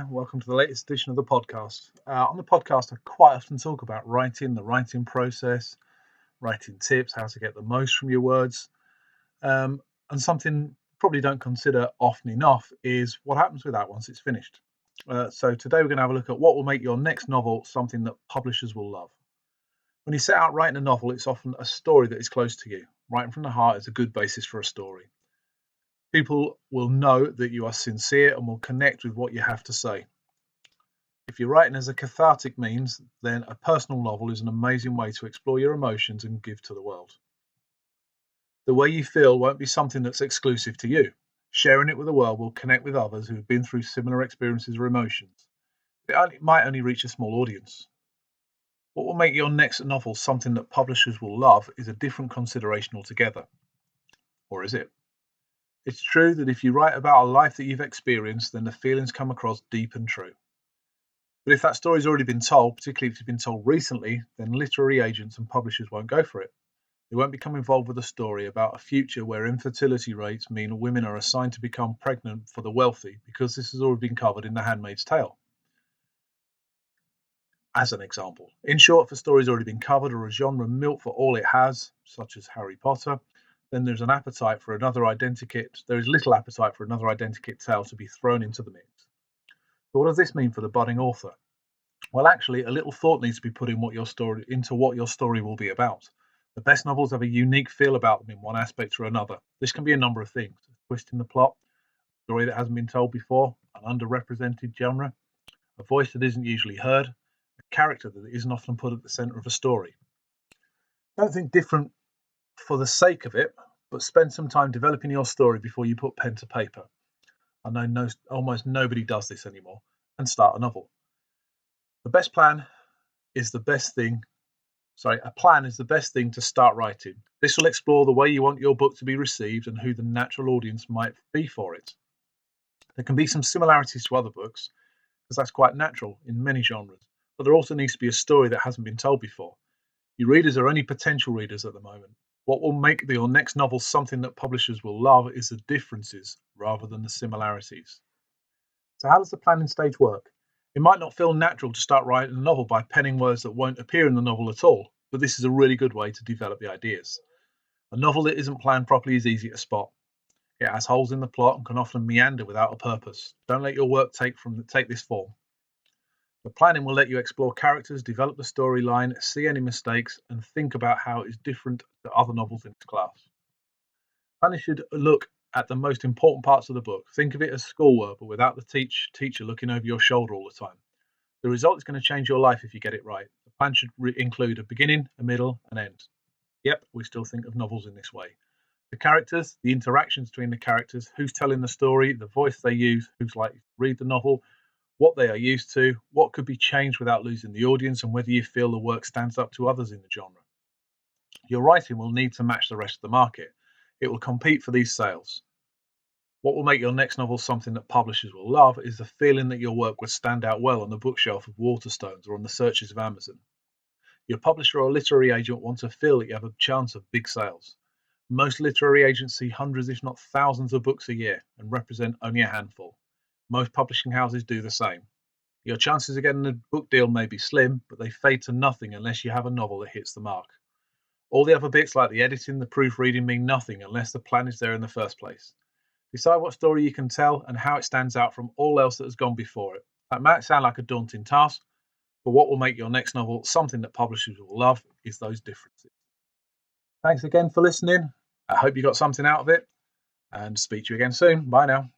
Welcome to the latest edition of the podcast. On the podcast, I quite often talk about writing, the writing process, writing tips, how to get the most from your words. And something probably don't consider often enough is what happens with that once it's finished. So today we're going to have a look at what will make your next novel something that publishers will love. When you set out writing a novel, it's often a story that is close to you. Writing from the heart is a good basis for a story. People will know that you are sincere and will connect with what you have to say. If you're writing as a cathartic means, then a personal novel is an amazing way to explore your emotions and give to the world. The way you feel won't be something that's exclusive to you. Sharing it with the world will connect with others who have been through similar experiences or emotions. It might only reach a small audience. What will make your next novel something that publishers will love is a different consideration altogether. Or is it? It's true that if you write about a life that you've experienced, then the feelings come across deep and true. But if that story's already been told, particularly if it's been told recently, then literary agents and publishers won't go for it. They won't become involved with a story about a future where infertility rates mean women are assigned to become pregnant for the wealthy, because this has already been covered in The Handmaid's Tale, as an example. In short, if a story's already been covered or a genre milked for all it has, such as Harry Potter, then there is little appetite for another identikit tale to be thrown into the mix. So what does this mean for the budding author? Well, actually, a little thought needs to be put into what your story will be about. The best novels have a unique feel about them in one aspect or another. This can be a number of things: a twist in the plot, a story that hasn't been told before, an underrepresented genre, a voice that isn't usually heard, a character that isn't often put at the center of a story. Don't think different for the sake of it, but spend some time developing your story before you put pen to paper. I know almost nobody does this anymore, and start a novel. A plan is the best thing to start writing. This will explore the way you want your book to be received and who the natural audience might be for it. There can be some similarities to other books, because that's quite natural in many genres, but there also needs to be a story that hasn't been told before. Your readers are only potential readers at the moment. What will make your next novel something that publishers will love is the differences rather than the similarities. So how does the planning stage work? It might not feel natural to start writing a novel by penning words that won't appear in the novel at all, but this is a really good way to develop the ideas. A novel that isn't planned properly is easy to spot. It has holes in the plot and can often meander without a purpose. Don't let your work take this form. The planning will let you explore characters, develop the storyline, see any mistakes, and think about how it is different to other novels in its class. Planning should look at the most important parts of the book. Think of it as schoolwork, but without the teacher looking over your shoulder all the time. The result is going to change your life if you get it right. The plan should include a beginning, a middle, and end. Yep, we still think of novels in this way. The characters, the interactions between the characters, who's telling the story, the voice they use, who's likely to read the novel, what they are used to, what could be changed without losing the audience, and whether you feel the work stands up to others in the genre. Your writing will need to match the rest of the market. It will compete for these sales. What will make your next novel something that publishers will love is the feeling that your work would stand out well on the bookshelf of Waterstones or on the searches of Amazon. Your publisher or literary agent wants to feel that you have a chance of big sales. Most literary agents see hundreds, if not thousands, of books a year and represent only a handful. Most publishing houses do the same. Your chances of getting a book deal may be slim, but they fade to nothing unless you have a novel that hits the mark. All the other bits like the editing, the proofreading mean nothing unless the plan is there in the first place. Decide what story you can tell and how it stands out from all else that has gone before it. That might sound like a daunting task, but what will make your next novel something that publishers will love is those differences. Thanks again for listening. I hope you got something out of it, and speak to you again soon. Bye now.